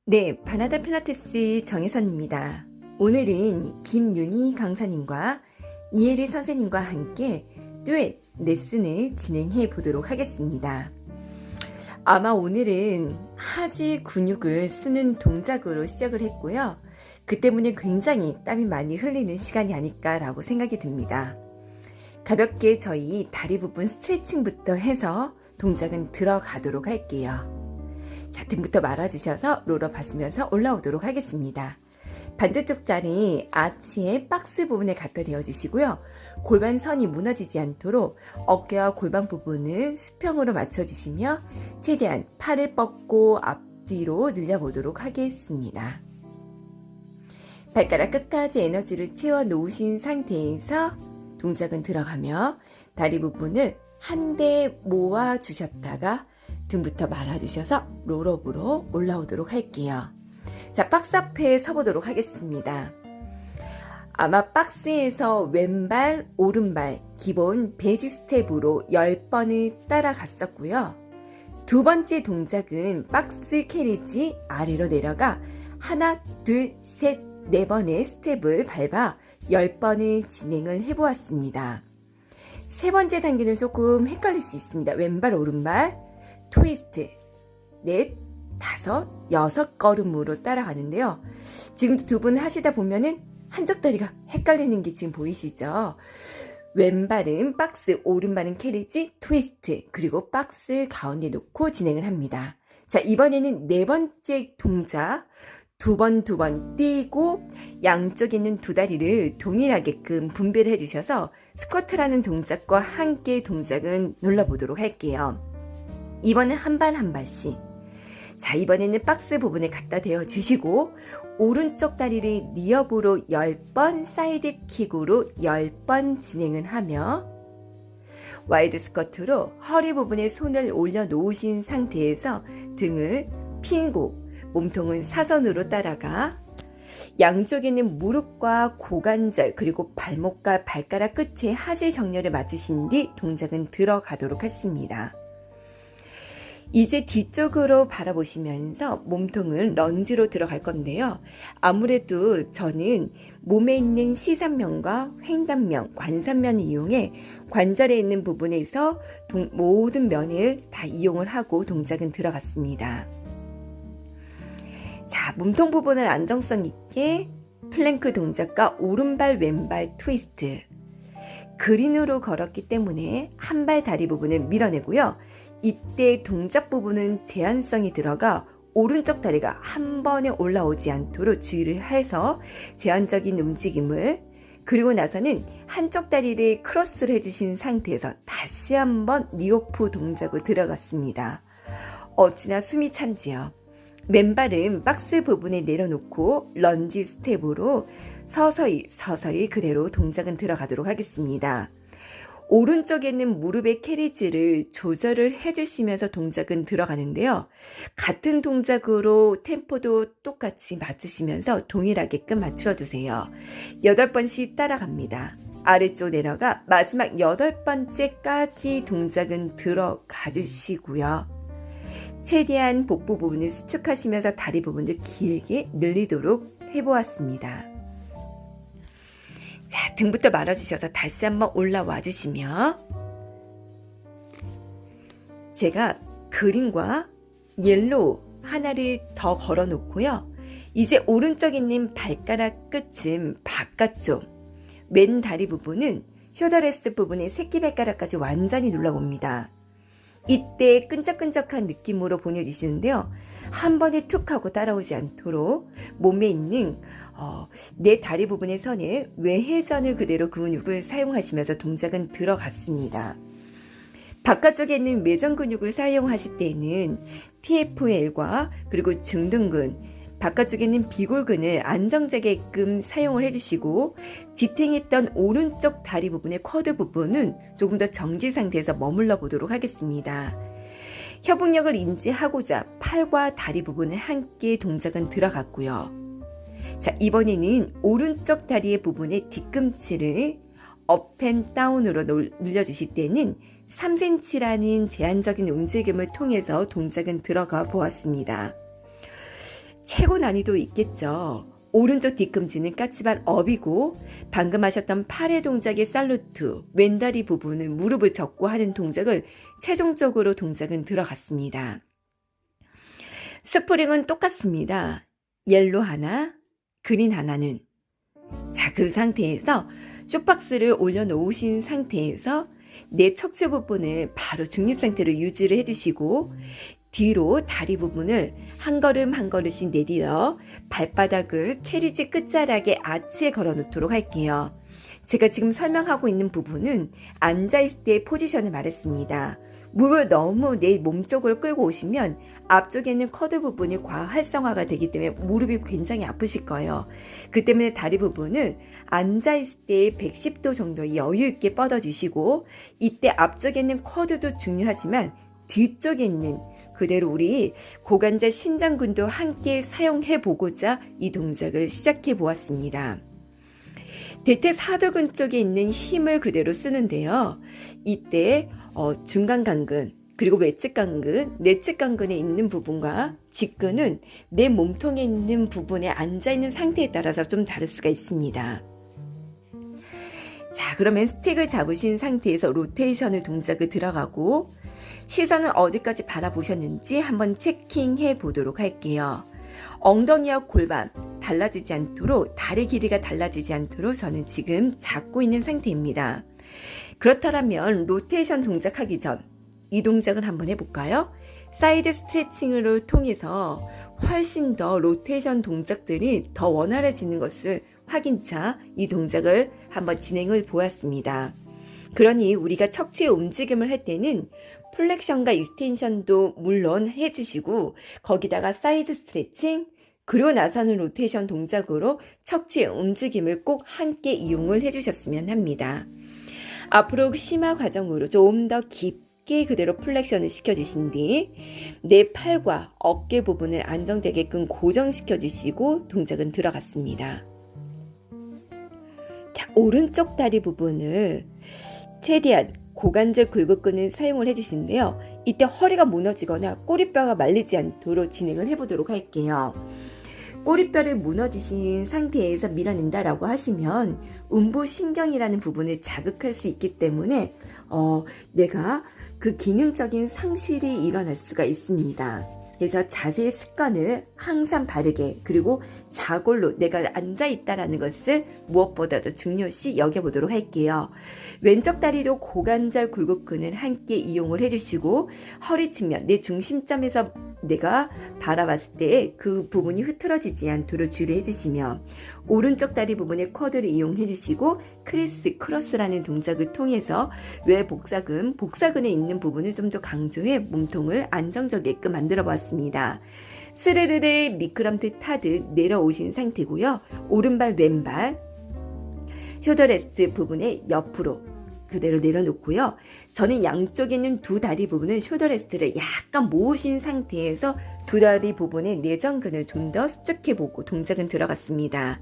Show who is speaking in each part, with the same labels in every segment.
Speaker 1: 네, 바나다 필라테스 정혜선입니다. 오늘은 김윤희 강사님과 이혜리 선생님과 함께 듀엣 레슨을 진행해 보도록 하겠습니다. 아마 오늘은 하지 근육을 쓰는 동작으로 시작을 했고요. 그 때문에 굉장히 땀이 많이 흘리는 시간이 아닐까라고 생각이 듭니다. 가볍게 저희 다리 부분 스트레칭부터 해서 동작은 들어가도록 할게요. 자, 등부터 말아주셔서 롤업 하시면서 올라오도록 하겠습니다. 반대쪽 자리 아치의 박스 부분에 갖다 대어주시고요. 골반선이 무너지지 않도록 어깨와 골반 부분을 수평으로 맞춰주시며 최대한 팔을 뻗고 앞뒤로 늘려보도록 하겠습니다. 발가락 끝까지 에너지를 채워 놓으신 상태에서 동작은 들어가며 다리 부분을 한데 모아 주셨다가 등부터 말아주셔서 롤업으로 올라오도록 할게요. 자, 박스 앞에 서보도록 하겠습니다. 아마 박스에서 왼발, 오른발 기본 베이직 스텝으로 10번을 따라갔었고요. 두 번째 동작은 박스 캐리지 아래로 내려가 하나, 둘, 셋, 네 번의 스텝을 밟아 10번을 진행을 해보았습니다. 세 번째 단계는 조금 헷갈릴 수 있습니다. 왼발, 오른발 트위스트, 넷, 다섯, 여섯 걸음으로 따라가는데요. 지금도 두 분 하시다 보면은 한쪽 다리가 헷갈리는 게 지금 보이시죠? 왼발은 박스, 오른발은 캐리지, 트위스트, 그리고 박스 가운데 놓고 진행을 합니다. 자, 이번에는 네 번째 동작, 두 번 뛰고 양쪽에 있는 두 다리를 동일하게끔 분배를 해주셔서 스쿼트라는 동작과 함께 동작은 눌러보도록 할게요. 이번엔 한 발 한 발씩. 자, 이번에는 박스 부분에 갖다 대어 주시고 오른쪽 다리를 니업으로 10번, 사이드 킥으로 10번 진행을 하며 와이드 스쿼트로 허리 부분에 손을 올려 놓으신 상태에서 등을 핀고 몸통은 사선으로 따라가 양쪽에 있는 무릎과 고관절 그리고 발목과 발가락 끝에 하지 정렬을 맞추신 뒤 동작은 들어가도록 했습니다. 이제 뒤쪽으로 바라보시면서 몸통은 런지로 들어갈 건데요. 아무래도 저는 몸에 있는 시산면과 횡단면, 관선면을 이용해 관절에 있는 부분에서 모든 면을 다 이용을 하고 동작은 들어갔습니다. 자, 몸통 부분을 안정성 있게 플랭크 동작과 오른발, 왼발 트위스트. 그린으로 걸었기 때문에 한 발 다리 부분을 밀어내고요. 이때 동작 부분은 제한성이 들어가 오른쪽 다리가 한 번에 올라오지 않도록 주의를 해서 제한적인 움직임을 그리고 나서는 한쪽 다리를 크로스를 해주신 상태에서 다시 한번 니오프 동작으로 들어갔습니다. 어찌나 숨이 찬지요. 맨발은 박스 부분에 내려놓고 런지 스텝으로 서서히 그대로 동작은 들어가도록 하겠습니다. 오른쪽에 있는 무릎의 캐리지를 조절을 해주시면서 동작은 들어가는데요. 같은 동작으로 템포도 똑같이 맞추시면서 동일하게끔 맞추어주세요. 8번씩 따라갑니다. 아래쪽 내려가 마지막 8번째까지 동작은 들어가 주시고요. 최대한 복부 부분을 수축하시면서 다리 부분을 길게 늘리도록 해보았습니다. 자, 등부터 말아주셔서 다시 한번 올라와 주시며 제가 그린과 옐로우 하나를 더 걸어 놓고요. 이제 오른쪽에 있는 발가락 끝은 바깥쪽, 맨 다리 부분은 숄더레스트 부분의 새끼발가락까지 완전히 눌러봅니다. 이때 끈적끈적한 느낌으로 보내주시는데요. 한 번에 툭 하고 따라오지 않도록 몸에 있는 내 다리 부분의 선에 외회전을 그대로 근육을 사용하시면서 동작은 들어갔습니다. 바깥쪽에 있는 외전 근육을 사용하실 때는 TFL과 그리고 중둔근, 바깥쪽에 있는 비골근을 안정되게끔 사용을 해주시고 지탱했던 오른쪽 다리 부분의 쿼드 부분은 조금 더 정지 상태에서 머물러 보도록 하겠습니다. 협응력을 인지하고자 팔과 다리 부분을 함께 동작은 들어갔고요. 자, 이번에는 오른쪽 다리의 부분의 뒤꿈치를 업앤다운으로 늘려주실 때는 3cm라는 제한적인 움직임을 통해서 동작은 들어가 보았습니다. 최고 난이도 있겠죠. 오른쪽 뒤꿈치는 까치발 업이고 방금 하셨던 팔의 동작의 살루트, 왼다리 부분은 무릎을 접고 하는 동작을 최종적으로 동작은 들어갔습니다. 스프링은 똑같습니다. 옐로 하나, 그린 하나는. 자, 그 상태에서 쇼박스를 올려놓으신 상태에서 내 척추 부분을 바로 중립 상태로 유지를 해주시고 뒤로 다리 부분을 한 걸음 한 걸음씩 내리어 발바닥을 캐리지 끝자락에 아치에 걸어놓도록 할게요. 제가 지금 설명하고 있는 부분은 앉아있을 때의 포지션을 말했습니다. 무릎을 너무 내 몸 쪽으로 끌고 오시면 앞쪽에 있는 쿼드 부분이 과활성화가 되기 때문에 무릎이 굉장히 아프실 거예요. 그 때문에 다리 부분을 앉아있을 때 110도 정도 여유 있게 뻗어주시고 이때 앞쪽에 있는 쿼드도 중요하지만 뒤쪽에 있는 그대로 우리 고관절 신장근도 함께 사용해 보고자 이 동작을 시작해 보았습니다. 대퇴사두근 쪽에 있는 힘을 그대로 쓰는데요. 이때 중간 강근 그리고 외측 강근, 내측 강근에 있는 부분과 직근은 내 몸통에 있는 부분에 앉아있는 상태에 따라서 좀 다를 수가 있습니다. 자, 그러면 스틱을 잡으신 상태에서 로테이션의 동작을 들어가고 시선은 어디까지 바라보셨는지 한번 체킹해 보도록 할게요. 엉덩이와 골반 달라지지 않도록 다리 길이가 달라지지 않도록 저는 지금 잡고 있는 상태입니다. 그렇다면 로테이션 동작하기 전 이 동작을 한번 해볼까요? 사이드 스트레칭으로 통해서 훨씬 더 로테이션 동작들이 더 원활해지는 것을 확인차 이 동작을 한번 진행을 보았습니다. 그러니 우리가 척추의 움직임을 할 때는 플렉션과 익스텐션도 물론 해주시고 거기다가 사이드 스트레칭 그리고 나서는 로테이션 동작으로 척추의 움직임을 꼭 함께 이용을 해주셨으면 합니다. 앞으로 심화 과정으로 좀 더 깊게 그대로 플렉션을 시켜주신 뒤 내 팔과 어깨 부분을 안정되게끔 고정시켜주시고 동작은 들어갔습니다. 자, 오른쪽 다리 부분을 최대한 고관절 굴곡근을 사용을 해주시는데요. 이때 허리가 무너지거나 꼬리뼈가 말리지 않도록 진행을 해보도록 할게요. 꼬리뼈를 무너지신 상태에서 밀어낸다라고 하시면 음부신경이라는 부분을 자극할 수 있기 때문에 내가 그 기능적인 상실이 일어날 수가 있습니다. 그래서 자세의 습관을 항상 바르게 그리고 자골로 내가 앉아있다라는 것을 무엇보다도 중요시 여겨보도록 할게요. 왼쪽 다리로 고관절 굴곡근을 함께 이용을 해주시고 허리 측면 내 중심점에서 내가 바라봤을 때 그 부분이 흐트러지지 않도록 주의를 해주시며 오른쪽 다리 부분에 쿼드를 이용해 주시고 크로스라는 동작을 통해서 외 복사근에 있는 부분을 좀 더 강조해 몸통을 안정적이게끔 만들어 보았습니다. 스르르르 미끄럼틀 타듯 내려오신 상태고요. 오른발 왼발 숄더레스트 부분에 옆으로 그대로 내려놓고요. 저는 양쪽에 있는 두 다리 부분은 숄더레스트를 약간 모으신 상태에서 두 다리 부분의 내전근을 좀 더 수축해보고 동작은 들어갔습니다.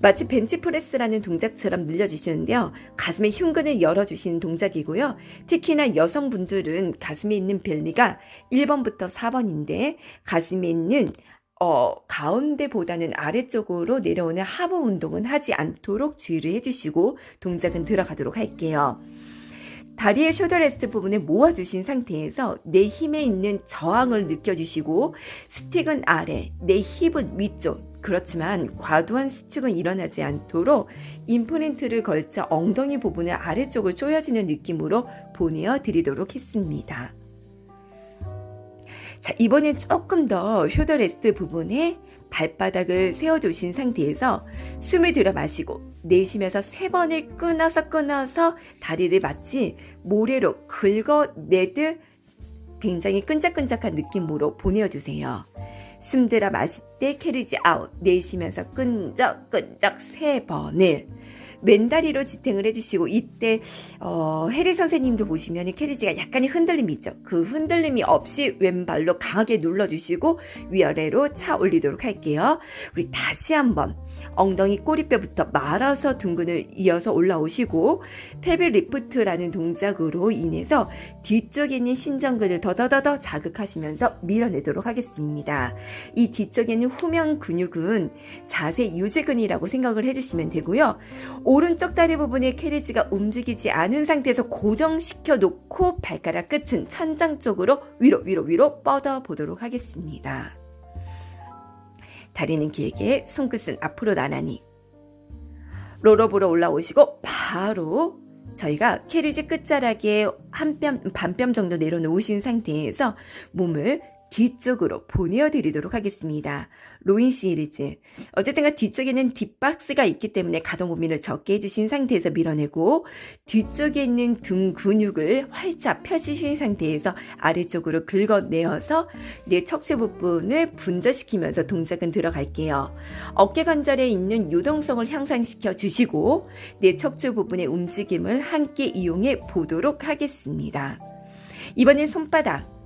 Speaker 1: 마치 벤치프레스라는 동작처럼 늘려주시는데요. 가슴의 흉근을 열어주시는 동작이고요. 특히나 여성분들은 가슴에 있는 벨리가 1번부터 4번인데 가슴에 있는 가운데보다는 아래쪽으로 내려오는 하부 운동은 하지 않도록 주의를 해주시고 동작은 들어가도록 할게요. 다리의 숄더레스트 부분에 모아주신 상태에서 내 힘에 있는 저항을 느껴주시고 스틱은 아래, 내 힙은 위쪽 그렇지만 과도한 수축은 일어나지 않도록 임플란트를 걸쳐 엉덩이 부분을 아래쪽으로 조여지는 느낌으로 보내어 드리도록 했습니다. 자, 이번엔 조금 더 숄더레스트 부분에 발바닥을 세워두신 상태에서 숨을 들여 마시고 내쉬면서 3번을 끊어서 다리를 마치 모래로 긁어내듯 굉장히 끈적끈적한 느낌으로 보내어주세요. 숨 들여 마실 때 캐리지 아웃, 내쉬면서 끈적끈적 3번을 왼다리로 지탱을 해주시고 이때 해리 선생님도 보시면 캐리지가 약간의 흔들림이 있죠. 그 흔들림이 없이 왼발로 강하게 눌러주시고 위아래로 차 올리도록 할게요. 우리 다시 한번 엉덩이 꼬리뼈부터 말아서 둥근을 이어서 올라오시고 펠빅 리프트라는 동작으로 인해서 뒤쪽에 있는 신전근을 더더더 자극하시면서 밀어내도록 하겠습니다. 이 뒤쪽에 있는 후면 근육은 자세 유지근이라고 생각을 해주시면 되고요. 오른쪽 다리 부분에 캐리지가 움직이지 않은 상태에서 고정시켜 놓고 발가락 끝은 천장 쪽으로 위로 뻗어 보도록 하겠습니다. 다리는 길게, 손끝은 앞으로 나란히. 롤업으로 올라오시고 바로 저희가 캐리지 끝자락에 반뼘 정도 내려놓으신 상태에서 몸을 뒤쪽으로 보내어드리도록 하겠습니다. 로잉 시리즈. 어쨌든 뒤쪽에는 뒷박스가 있기 때문에 가동 범위를 적게 해주신 상태에서 밀어내고 뒤쪽에 있는 등 근육을 활짝 펴주신 상태에서 아래쪽으로 긁어내어서 내 척추 부분을 분절시키면서 동작은 들어갈게요. 어깨 관절에 있는 유동성을 향상시켜 주시고 내 척추 부분의 움직임을 함께 이용해 보도록 하겠습니다. 이번엔 손바닥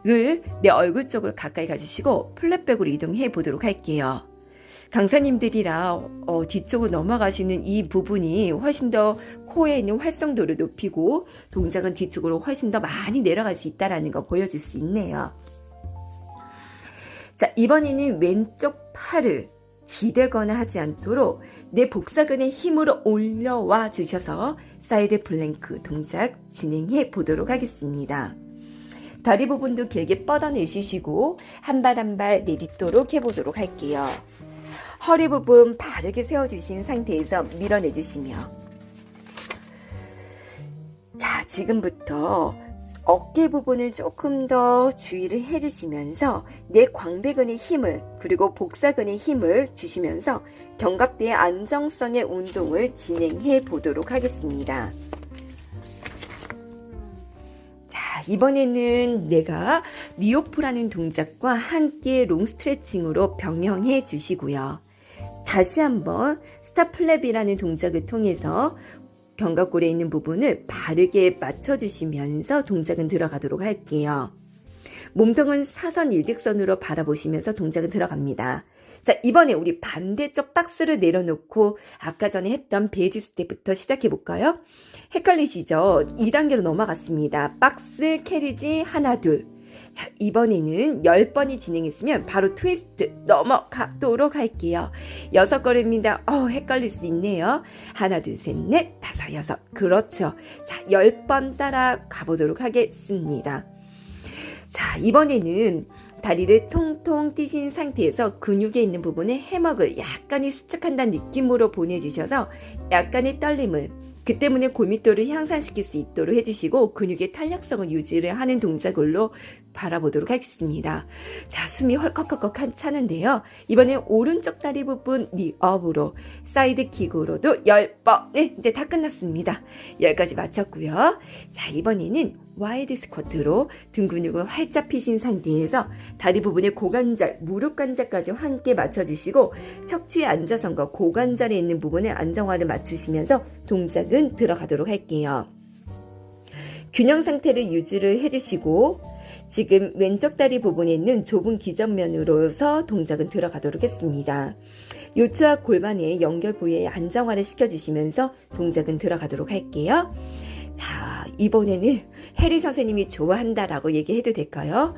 Speaker 1: 을 내 얼굴 쪽으로 가까이 가주시고 플랫백으로 이동해 보도록 할게요. 강사님들이라 뒤쪽으로 넘어가시는 이 부분이 훨씬 더 코에 있는 활성도를 높이고 동작은 뒤쪽으로 훨씬 더 많이 내려갈 수 있다는 거 보여줄 수 있네요. 자, 이번에는 왼쪽 팔을 기대거나 하지 않도록 내 복사근의 힘으로 올려와 주셔서 사이드 플랭크 동작 진행해 보도록 하겠습니다. 다리 부분도 길게 뻗어내시고 한 발 한 발 내딛도록 해보도록 할게요. 허리 부분 바르게 세워주신 상태에서 밀어내주시며 자, 지금부터 어깨 부분을 조금 더 주의를 해주시면서 내 광배근의 힘을 그리고 복사근의 힘을 주시면서 견갑대의 안정성의 운동을 진행해 보도록 하겠습니다. 이번에는 내가 니오프라는 동작과 함께 롱 스트레칭으로 병행해 주시고요. 다시 한번 스타플랩이라는 동작을 통해서 견갑골에 있는 부분을 바르게 맞춰주시면서 동작은 들어가도록 할게요. 몸통은 사선 일직선으로 바라보시면서 동작은 들어갑니다. 자, 이번에 우리 반대쪽 박스를 내려놓고 아까 전에 했던 베이지 스텝부터 시작해 볼까요? 헷갈리시죠? 2단계로 넘어갔습니다. 박스, 캐리지, 하나, 둘. 자, 이번에는 10번이 진행했으면 바로 트위스트 넘어가도록 할게요. 6걸음입니다. 헷갈릴 수 있네요. 하나, 둘, 셋, 넷, 다섯, 여섯. 그렇죠. 자, 10번 따라 가보도록 하겠습니다. 자, 이번에는 다리를 통통 띄신 상태에서 근육에 있는 부분에 해먹을 약간의 수축한다는 느낌으로 보내주셔서 약간의 떨림을 그 때문에 골밀도를 향상시킬 수 있도록 해주시고 근육의 탄력성을 유지를 하는 동작으로 바라보도록 하겠습니다. 자, 숨이 헐컥헐컥 차는데요. 이번엔 오른쪽 다리 부분 니업으로 사이드 킥으로도 10번 이제 다 끝났습니다. 10가지 마쳤고요. 자, 이번에는 와이드 스쿼트로 등 근육을 활짝 펴신 상태에서 다리 부분의 고관절, 무릎 관절까지 함께 맞춰주시고 척추의 안자선과 고관절에 있는 부분에 안정화를 맞추시면서 동작은 들어가도록 할게요. 균형 상태를 유지를 해주시고 지금 왼쪽 다리 부분에 있는 좁은 기전면으로서 동작은 들어가도록 했습니다. 요추와 골반의 연결 부위에 안정화를 시켜주시면서 동작은 들어가도록 할게요. 자, 이번에는 해리 선생님이 좋아한다라고 얘기해도 될까요?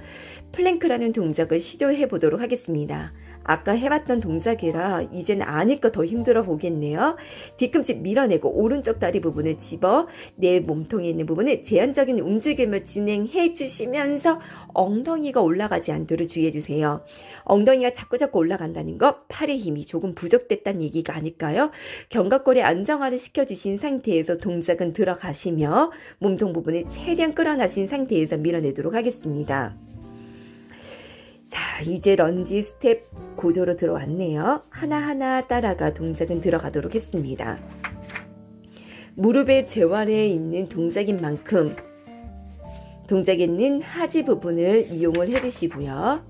Speaker 1: 플랭크라는 동작을 시도해 보도록 하겠습니다. 아까 해봤던 동작이라 이제는 아니까 더 힘들어 보겠네요. 뒤꿈치 밀어내고 오른쪽 다리 부분을 집어 내 몸통에 있는 부분을 제한적인 움직임을 진행해 주시면서 엉덩이가 올라가지 않도록 주의해 주세요. 엉덩이가 자꾸 올라간다는 거 팔의 힘이 조금 부족됐다는 얘기가 아닐까요? 견갑골에 안정화를 시켜주신 상태에서 동작은 들어가시며 몸통 부분을 최대한 끌어나신 상태에서 밀어내도록 하겠습니다. 자, 이제 런지 스텝 고조로 들어왔네요. 하나하나 따라가 동작은 들어가도록 했습니다. 무릎의 재활에 있는 동작인 만큼 동작에 있는 하지 부분을 이용을 해주시고요.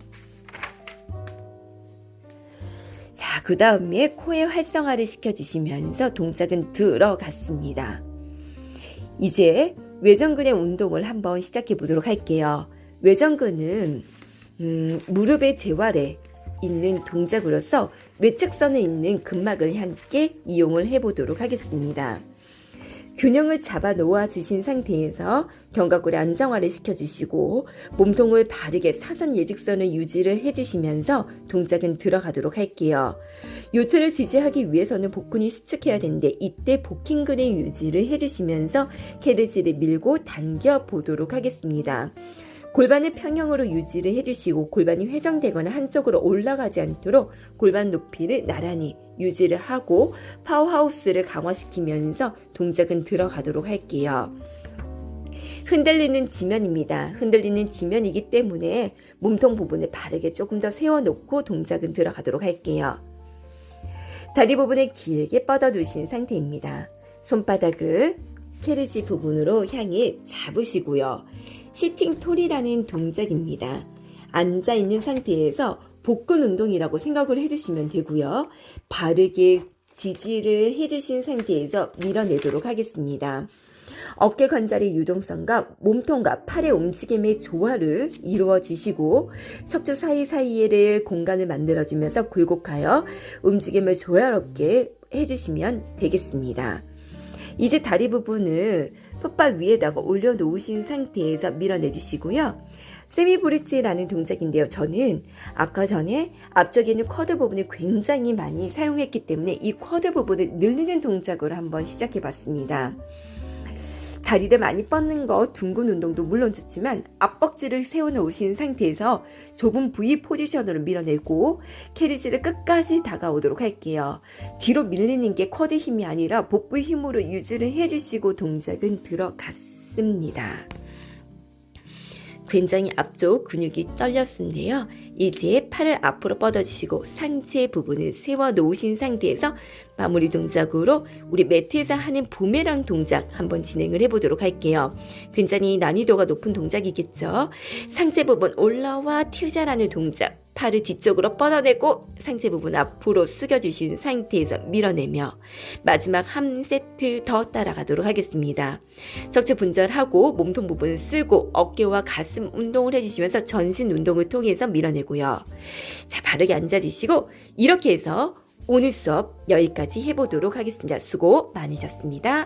Speaker 1: 자, 자, 그 다음에 코의 활성화를 시켜주시면서 동작은 들어갔습니다. 이제 외전근의 운동을 한번 시작해 보도록 할게요. 외전근은 무릎의 재활에 있는 동작으로서 외측선에 있는 근막을 함께 이용을 해보도록 하겠습니다. 균형을 잡아 놓아 주신 상태에서 견갑골의 안정화를 시켜주시고 몸통을 바르게 사선 예직선을 유지를 해주시면서 동작은 들어가도록 할게요. 요철을 지지하기 위해서는 복근이 수축해야 되는데 이때 복킹근의 유지를 해주시면서 케르지를 밀고 당겨 보도록 하겠습니다. 골반을 평형으로 유지를 해주시고 골반이 회전되거나 한쪽으로 올라가지 않도록 골반 높이를 나란히 유지를 하고 파워하우스를 강화시키면서 동작은 들어가도록 할게요. 흔들리는 지면입니다. 흔들리는 지면이기 때문에 몸통 부분을 바르게 조금 더 세워놓고 동작은 들어가도록 할게요. 다리 부분을 길게 뻗어두신 상태입니다. 손바닥을 케르지 부분으로 향해 잡으시고요. 시팅 톨이라는 동작입니다. 앉아있는 상태에서 복근 운동이라고 생각을 해주시면 되고요. 바르게 지지를 해주신 상태에서 밀어내도록 하겠습니다. 어깨 관절의 유동성과 몸통과 팔의 움직임의 조화를 이루어 주시고 척추 사이사이에 공간을 만들어주면서 굴곡하여 움직임을 조화롭게 해주시면 되겠습니다. 이제 다리 부분을 풋발 위에다가 올려놓으신 상태에서 밀어내 주시고요. 세미 브릿지라는 동작인데요. 저는 아까 전에 앞쪽에 있는 쿼드 부분을 굉장히 많이 사용했기 때문에 이 쿼드 부분을 늘리는 동작으로 한번 시작해 봤습니다. 다리를 많이 뻗는 거 둥근 운동도 물론 좋지만 앞벅지를 세워놓으신 상태에서 좁은 V 포지션으로 밀어내고 케르지를 끝까지 다가오도록 할게요. 뒤로 밀리는 게 쿼드 힘이 아니라 복부 힘으로 유지를 해주시고 동작은 들어갔습니다. 굉장히 앞쪽 근육이 떨렸는데요. 이제 팔을 앞으로 뻗어주시고 상체 부분을 세워 놓으신 상태에서 마무리 동작으로 우리 매트에서 하는 부메랑 동작 한번 진행을 해보도록 할게요. 굉장히 난이도가 높은 동작이겠죠. 상체 부분 올라와 튀자라는 동작. 팔을 뒤쪽으로 뻗어내고 상체 부분 앞으로 숙여주신 상태에서 밀어내며 마지막 한 세트 더 따라가도록 하겠습니다. 척추 분절하고 몸통 부분을 쓸고 어깨와 가슴 운동을 해주시면서 전신 운동을 통해서 밀어내고요. 자, 바르게 앉아주시고 이렇게 해서 오늘 수업 여기까지 해보도록 하겠습니다. 수고 많으셨습니다.